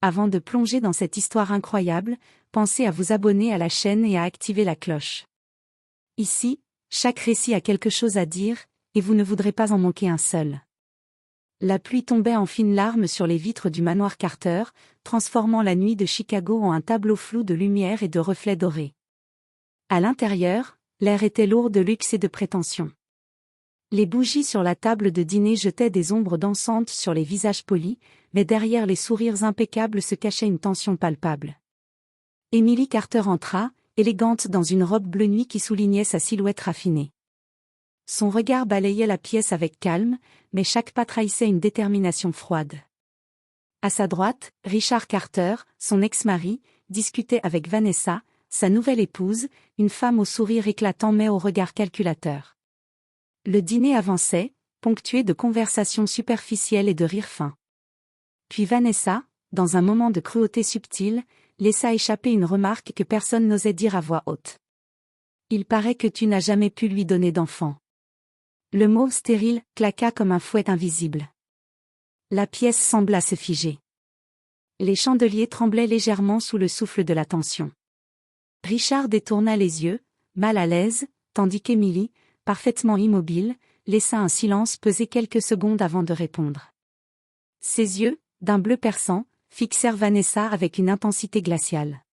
avant de plonger dans cette histoire incroyable, pensez à vous abonner à la chaîne et à activer la cloche. Ici, chaque récit a quelque chose à dire, et vous ne voudrez pas en manquer un seul. La pluie tombait en fines larmes sur les vitres du manoir Carter, transformant la nuit de Chicago en un tableau flou de lumière et de reflets dorés. À l'intérieur, l'air était lourd de luxe et de prétention. Les bougies sur la table de dîner jetaient des ombres dansantes sur les visages polis, mais derrière les sourires impeccables se cachait une tension palpable. Emily Carter entra, élégante dans une robe bleu nuit qui soulignait sa silhouette raffinée. Son regard balayait la pièce avec calme, mais chaque pas trahissait une détermination froide. À sa droite, Richard Carter, son ex-mari, discutait avec Vanessa, sa nouvelle épouse, une femme au sourire éclatant mais au regard calculateur. Le dîner avançait, ponctué de conversations superficielles et de rires fins. Puis Vanessa, dans un moment de cruauté subtile, laissa échapper une remarque que personne n'osait dire à voix haute. « Il paraît que tu n'as jamais pu lui donner d'enfant. » Le mot stérile claqua comme un fouet invisible. La pièce sembla se figer. Les chandeliers tremblaient légèrement sous le souffle de la tension. Richard détourna les yeux, mal à l'aise, tandis qu'Emily, parfaitement immobile, laissa un silence peser quelques secondes avant de répondre. Ses yeux, d'un bleu perçant, fixèrent Vanessa avec une intensité glaciale.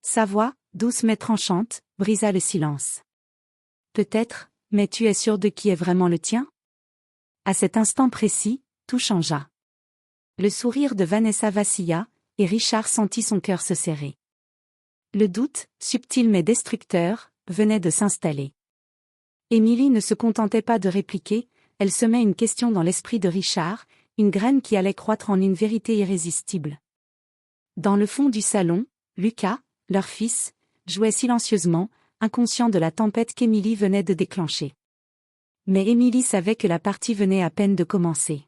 Sa voix, douce mais tranchante, brisa le silence. « Peut-être, mais tu es sûr de qui est vraiment le tien ?» À cet instant précis, tout changea. Le sourire de Vanessa vacilla, et Richard sentit son cœur se serrer. Le doute, subtil mais destructeur, venait de s'installer. Emily ne se contentait pas de répliquer, elle semait une question dans l'esprit de Richard, une graine qui allait croître en une vérité irrésistible. Dans le fond du salon, Lucas, leur fils, jouait silencieusement, inconscient de la tempête qu'Emily venait de déclencher. Mais Emily savait que la partie venait à peine de commencer.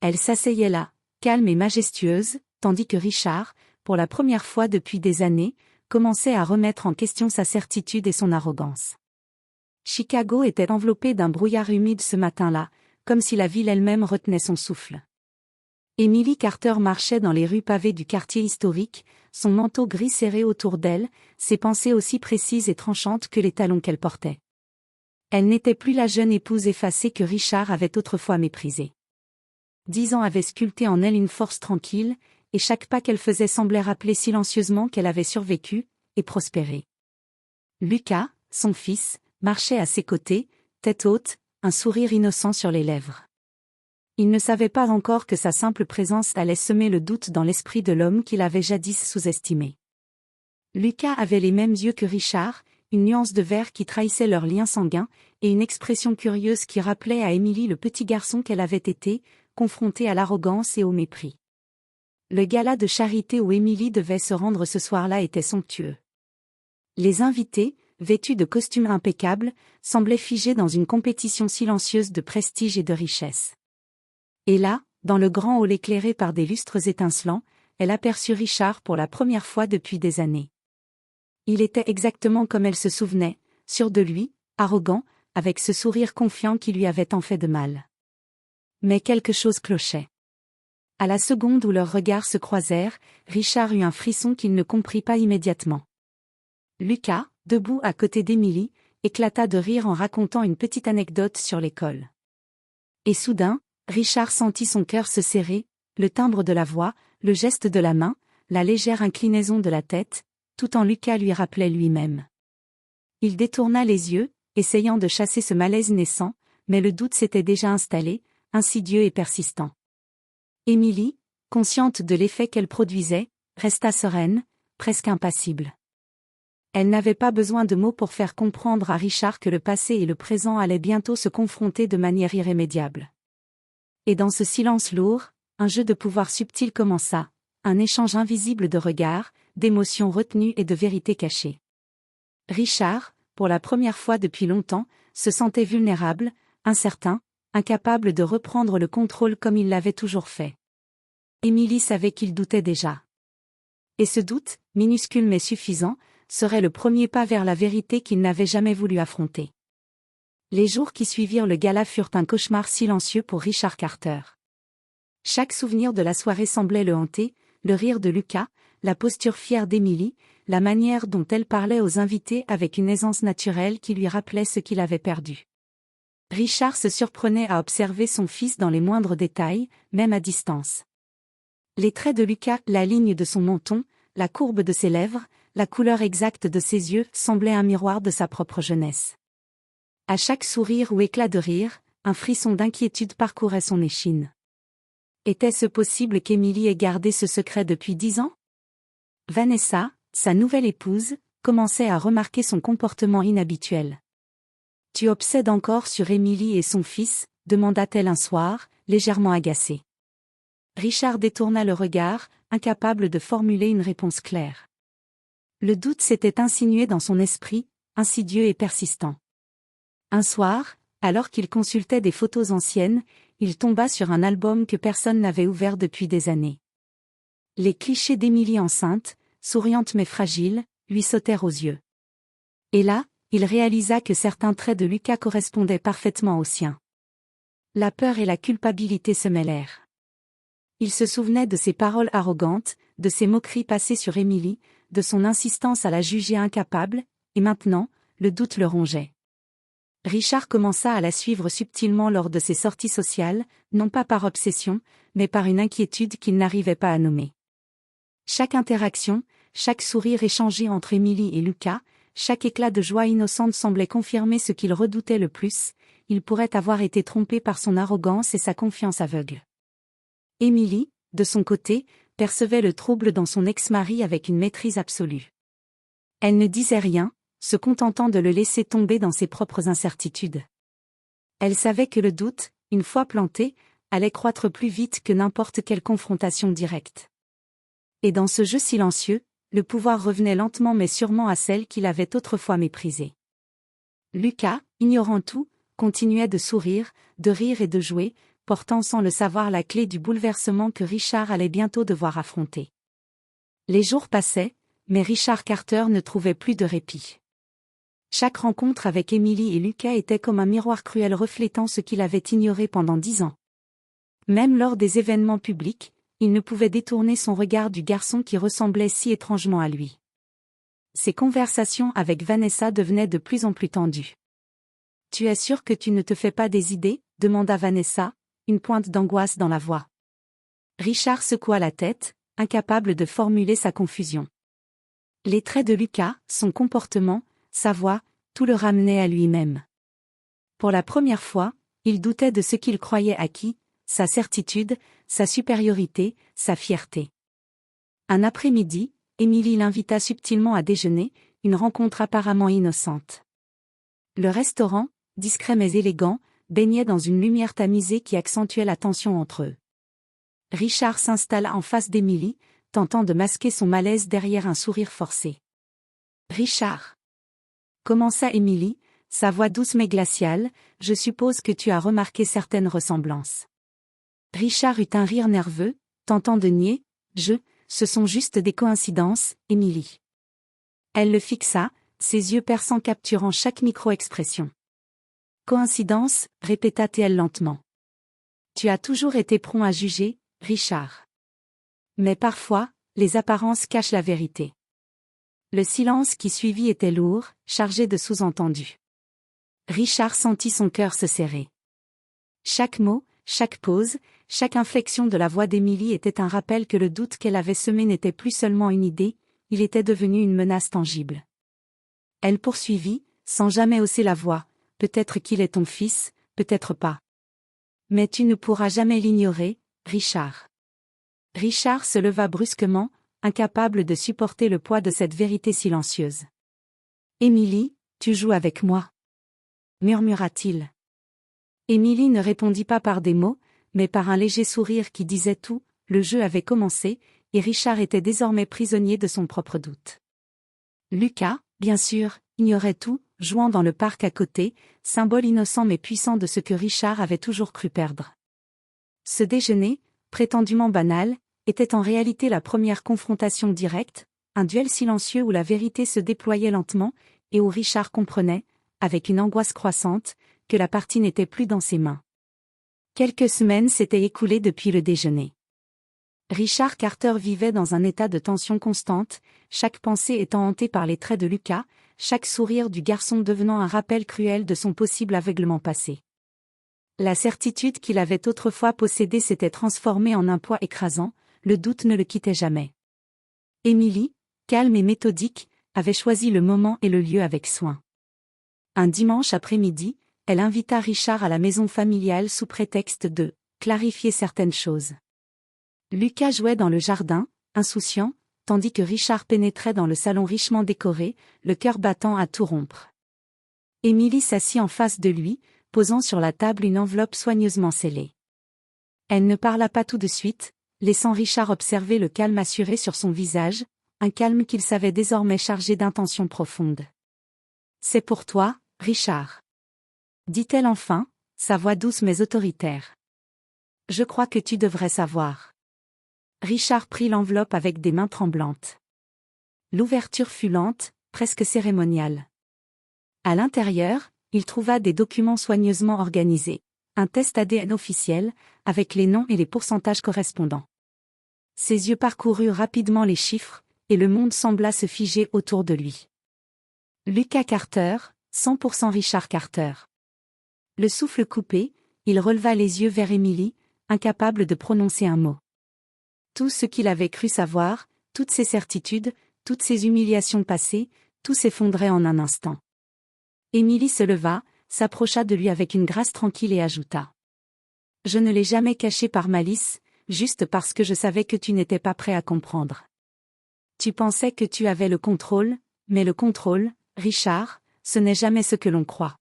Elle s'asseyait là, calme et majestueuse, tandis que Richard, pour la première fois depuis des années, commençait à remettre en question sa certitude et son arrogance. Chicago était enveloppé d'un brouillard humide ce matin-là, comme si la ville elle-même retenait son souffle. Emily Carter marchait dans les rues pavées du quartier historique, son manteau gris serré autour d'elle, ses pensées aussi précises et tranchantes que les talons qu'elle portait. Elle n'était plus la jeune épouse effacée que Richard avait autrefois méprisée. 10 ans avaient sculpté en elle une force tranquille, et chaque pas qu'elle faisait semblait rappeler silencieusement qu'elle avait survécu, et prospéré. Lucas, son fils, marchait à ses côtés, tête haute, un sourire innocent sur les lèvres. Il ne savait pas encore que sa simple présence allait semer le doute dans l'esprit de l'homme qu'il avait jadis sous-estimé. Lucas avait les mêmes yeux que Richard, une nuance de vert qui trahissait leur lien sanguin, et une expression curieuse qui rappelait à Emily le petit garçon qu'elle avait été, confronté à l'arrogance et au mépris. Le gala de charité où Emily devait se rendre ce soir-là était somptueux. Les invités, vêtus de costumes impeccables, semblaient figés dans une compétition silencieuse de prestige et de richesse. Et là, dans le grand hall éclairé par des lustres étincelants, elle aperçut Richard pour la première fois depuis des années. Il était exactement comme elle se souvenait, sûr de lui, arrogant, avec ce sourire confiant qui lui avait tant fait de mal. Mais quelque chose clochait. À la seconde où leurs regards se croisèrent, Richard eut un frisson qu'il ne comprit pas immédiatement. Lucas, debout à côté d'Emily, éclata de rire en racontant une petite anecdote sur l'école. Et soudain, Richard sentit son cœur se serrer, le timbre de la voix, le geste de la main, la légère inclinaison de la tête, tout en Lucas lui rappelait lui-même. Il détourna les yeux, essayant de chasser ce malaise naissant, mais le doute s'était déjà installé, insidieux et persistant. Emily, consciente de l'effet qu'elle produisait, resta sereine, presque impassible. Elle n'avait pas besoin de mots pour faire comprendre à Richard que le passé et le présent allaient bientôt se confronter de manière irrémédiable. Et dans ce silence lourd, un jeu de pouvoir subtil commença, un échange invisible de regards, d'émotions retenues et de vérités cachées. Richard, pour la première fois depuis longtemps, se sentait vulnérable, incertain, incapable de reprendre le contrôle comme il l'avait toujours fait. Emily savait qu'il doutait déjà. Et ce doute, minuscule mais suffisant, serait le premier pas vers la vérité qu'il n'avait jamais voulu affronter. Les jours qui suivirent le gala furent un cauchemar silencieux pour Richard Carter. Chaque souvenir de la soirée semblait le hanter, le rire de Lucas, la posture fière d'Émilie, la manière dont elle parlait aux invités avec une aisance naturelle qui lui rappelait ce qu'il avait perdu. Richard se surprenait à observer son fils dans les moindres détails, même à distance. Les traits de Lucas, la ligne de son menton, la courbe de ses lèvres, la couleur exacte de ses yeux semblaient un miroir de sa propre jeunesse. À chaque sourire ou éclat de rire, un frisson d'inquiétude parcourait son échine. Était-ce possible qu'Émilie ait gardé ce secret depuis 10 ans? Vanessa, sa nouvelle épouse, commençait à remarquer son comportement inhabituel. « Tu obsèdes encore sur Émilie et son fils ?» demanda-t-elle un soir, légèrement agacée. Richard détourna le regard, incapable de formuler une réponse claire. Le doute s'était insinué dans son esprit, insidieux et persistant. Un soir, alors qu'il consultait des photos anciennes, il tomba sur un album que personne n'avait ouvert depuis des années. Les clichés d'Émilie enceinte, souriante mais fragile, lui sautèrent aux yeux. Et là, il réalisa que certains traits de Lucas correspondaient parfaitement aux siens. La peur et la culpabilité se mêlèrent. Il se souvenait de ses paroles arrogantes, de ses moqueries passées sur Émilie, de son insistance à la juger incapable, et maintenant, le doute le rongeait. Richard commença à la suivre subtilement lors de ses sorties sociales, non pas par obsession, mais par une inquiétude qu'il n'arrivait pas à nommer. Chaque interaction, chaque sourire échangé entre Émilie et Lucas, chaque éclat de joie innocente semblait confirmer ce qu'il redoutait le plus, il pourrait avoir été trompé par son arrogance et sa confiance aveugle. Émilie, de son côté, percevait le trouble dans son ex-mari avec une maîtrise absolue. Elle ne disait rien, se contentant de le laisser tomber dans ses propres incertitudes. Elle savait que le doute, une fois planté, allait croître plus vite que n'importe quelle confrontation directe. Et dans ce jeu silencieux, le pouvoir revenait lentement mais sûrement à celle qu'il avait autrefois méprisée. Lucas, ignorant tout, continuait de sourire, de rire et de jouer, portant sans le savoir la clé du bouleversement que Richard allait bientôt devoir affronter. Les jours passaient, mais Richard Carter ne trouvait plus de répit. Chaque rencontre avec Émilie et Lucas était comme un miroir cruel reflétant ce qu'il avait ignoré pendant 10 ans. Même lors des événements publics, il ne pouvait détourner son regard du garçon qui ressemblait si étrangement à lui. Ses conversations avec Vanessa devenaient de plus en plus tendues. « Tu es sûr que tu ne te fais pas des idées ?» demanda Vanessa, une pointe d'angoisse dans la voix. Richard secoua la tête, incapable de formuler sa confusion. Les traits de Lucas, son comportement, sa voix, tout le ramenait à lui-même. Pour la première fois, il doutait de ce qu'il croyait acquis, sa certitude, sa supériorité, sa fierté. Un après-midi, Émilie l'invita subtilement à déjeuner, une rencontre apparemment innocente. Le restaurant, discret mais élégant, baignait dans une lumière tamisée qui accentuait la tension entre eux. Richard s'installa en face d'Émilie, tentant de masquer son malaise derrière un sourire forcé. « Richard !» commença Émilie, sa voix douce mais glaciale, « Je suppose que tu as remarqué certaines ressemblances. » Richard eut un rire nerveux, tentant de nier, « ce sont juste des coïncidences, Émilie. » Elle le fixa, ses yeux perçants capturant chaque micro-expression. « Coïncidence » répéta-t-elle lentement. « Tu as toujours été prompt à juger, Richard. Mais parfois, les apparences cachent la vérité. » Le silence qui suivit était lourd, chargé de sous-entendus. Richard sentit son cœur se serrer. Chaque mot, chaque pause, chaque inflexion de la voix d'Émilie était un rappel que le doute qu'elle avait semé n'était plus seulement une idée, il était devenu une menace tangible. Elle poursuivit, sans jamais hausser la voix, « Peut-être qu'il est ton fils, peut-être pas. Mais tu ne pourras jamais l'ignorer, Richard. » Richard se leva brusquement, incapable de supporter le poids de cette vérité silencieuse. « Émilie, tu joues avec moi. » murmura-t-il. Émilie ne répondit pas par des mots, mais par un léger sourire qui disait tout, le jeu avait commencé, et Richard était désormais prisonnier de son propre doute. Lucas, bien sûr, ignorait tout, jouant dans le parc à côté, symbole innocent mais puissant de ce que Richard avait toujours cru perdre. Ce déjeuner, prétendument banal, était en réalité la première confrontation directe, un duel silencieux où la vérité se déployait lentement, et où Richard comprenait, avec une angoisse croissante, que la partie n'était plus dans ses mains. Quelques semaines s'étaient écoulées depuis le déjeuner. Richard Carter vivait dans un état de tension constante, chaque pensée étant hantée par les traits de Lucas, chaque sourire du garçon devenant un rappel cruel de son possible aveuglement passé. La certitude qu'il avait autrefois possédée s'était transformée en un poids écrasant, le doute ne le quittait jamais. Émilie, calme et méthodique, avait choisi le moment et le lieu avec soin. Un dimanche après-midi, elle invita Richard à la maison familiale sous prétexte de clarifier certaines choses. Lucas jouait dans le jardin, insouciant, tandis que Richard pénétrait dans le salon richement décoré, le cœur battant à tout rompre. Émilie s'assit en face de lui, posant sur la table une enveloppe soigneusement scellée. Elle ne parla pas tout de suite, laissant Richard observer le calme assuré sur son visage, un calme qu'il savait désormais chargé d'intentions profondes. « C'est pour toi, Richard. » dit-elle enfin, sa voix douce mais autoritaire. « Je crois que tu devrais savoir. » Richard prit l'enveloppe avec des mains tremblantes. L'ouverture fut lente, presque cérémoniale. À l'intérieur, il trouva des documents soigneusement organisés, un test ADN officiel, avec les noms et les pourcentages correspondants. Ses yeux parcoururent rapidement les chiffres, et le monde sembla se figer autour de lui. Lucas Carter, 100% Richard Carter. Le souffle coupé, il releva les yeux vers Émilie, incapable de prononcer un mot. Tout ce qu'il avait cru savoir, toutes ses certitudes, toutes ses humiliations passées, tout s'effondrait en un instant. Émilie se leva, s'approcha de lui avec une grâce tranquille et ajouta. « Je ne l'ai jamais caché par malice, juste parce que je savais que tu n'étais pas prêt à comprendre. Tu pensais que tu avais le contrôle, mais le contrôle, Richard, ce n'est jamais ce que l'on croit. »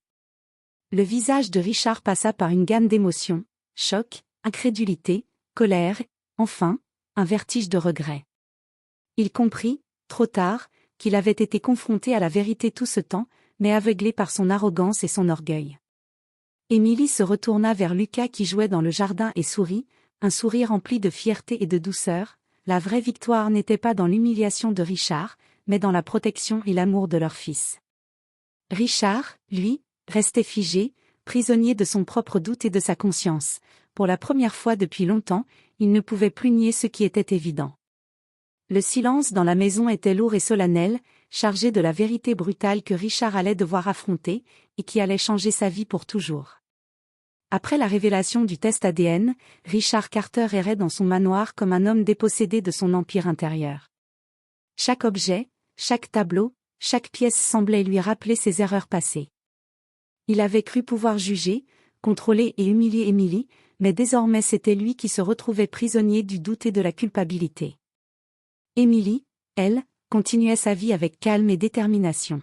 Le visage de Richard passa par une gamme d'émotions, choc, incrédulité, colère, enfin, un vertige de regret. Il comprit, trop tard, qu'il avait été confronté à la vérité tout ce temps, mais aveuglé par son arrogance et son orgueil. Émilie se retourna vers Lucas qui jouait dans le jardin et sourit, un sourire rempli de fierté et de douceur. La vraie victoire n'était pas dans l'humiliation de Richard, mais dans la protection et l'amour de leur fils. Richard, lui, restait figé, prisonnier de son propre doute et de sa conscience. Pour la première fois depuis longtemps, il ne pouvait plus nier ce qui était évident. Le silence dans la maison était lourd et solennel, chargé de la vérité brutale que Richard allait devoir affronter, et qui allait changer sa vie pour toujours. Après la révélation du test ADN, Richard Carter errait dans son manoir comme un homme dépossédé de son empire intérieur. Chaque objet, chaque tableau, chaque pièce semblait lui rappeler ses erreurs passées. Il avait cru pouvoir juger, contrôler et humilier Émilie, mais désormais c'était lui qui se retrouvait prisonnier du doute et de la culpabilité. Émilie, elle, continuait sa vie avec calme et détermination.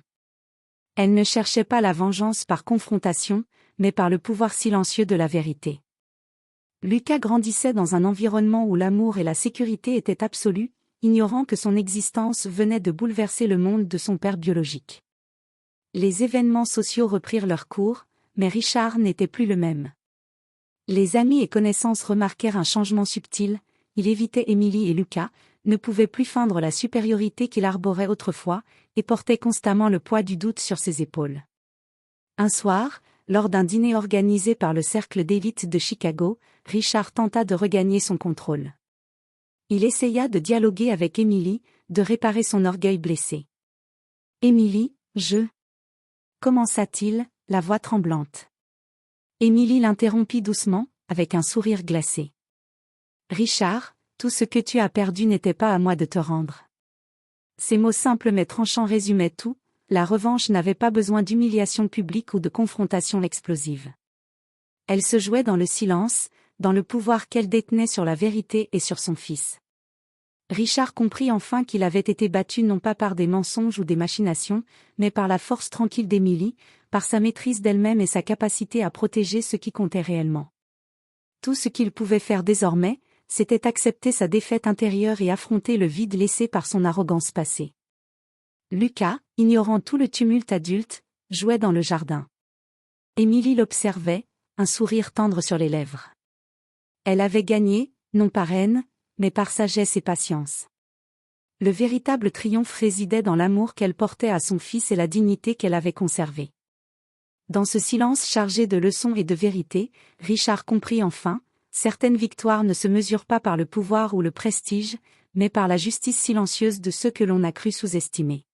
Elle ne cherchait pas la vengeance par confrontation, mais par le pouvoir silencieux de la vérité. Lucas grandissait dans un environnement où l'amour et la sécurité étaient absolus, ignorant que son existence venait de bouleverser le monde de son père biologique. Les événements sociaux reprirent leur cours, mais Richard n'était plus le même. Les amis et connaissances remarquèrent un changement subtil, il évitait Émilie et Lucas, ne pouvait plus feindre la supériorité qu'il arborait autrefois, et portait constamment le poids du doute sur ses épaules. Un soir, lors d'un dîner organisé par le cercle d'élite de Chicago, Richard tenta de regagner son contrôle. Il essaya de dialoguer avec Émilie, de réparer son orgueil blessé. « Émilie, commença-t-il, la voix tremblante. Émilie l'interrompit doucement, avec un sourire glacé. « Richard, tout ce que tu as perdu n'était pas à moi de te rendre. » Ces mots simples mais tranchants résumaient tout, la revanche n'avait pas besoin d'humiliation publique ou de confrontation explosive. Elle se jouait dans le silence, dans le pouvoir qu'elle détenait sur la vérité et sur son fils. Richard comprit enfin qu'il avait été battu non pas par des mensonges ou des machinations, mais par la force tranquille d'Émilie, par sa maîtrise d'elle-même et sa capacité à protéger ce qui comptait réellement. Tout ce qu'il pouvait faire désormais, c'était accepter sa défaite intérieure et affronter le vide laissé par son arrogance passée. Lucas, ignorant tout le tumulte adulte, jouait dans le jardin. Émilie l'observait, un sourire tendre sur les lèvres. Elle avait gagné, non par haine, mais par sagesse et patience. Le véritable triomphe résidait dans l'amour qu'elle portait à son fils et la dignité qu'elle avait conservée. Dans ce silence chargé de leçons et de vérité, Richard comprit enfin, Certaines victoires ne se mesurent pas par le pouvoir ou le prestige, mais par la justice silencieuse de ceux que l'on a cru sous-estimer.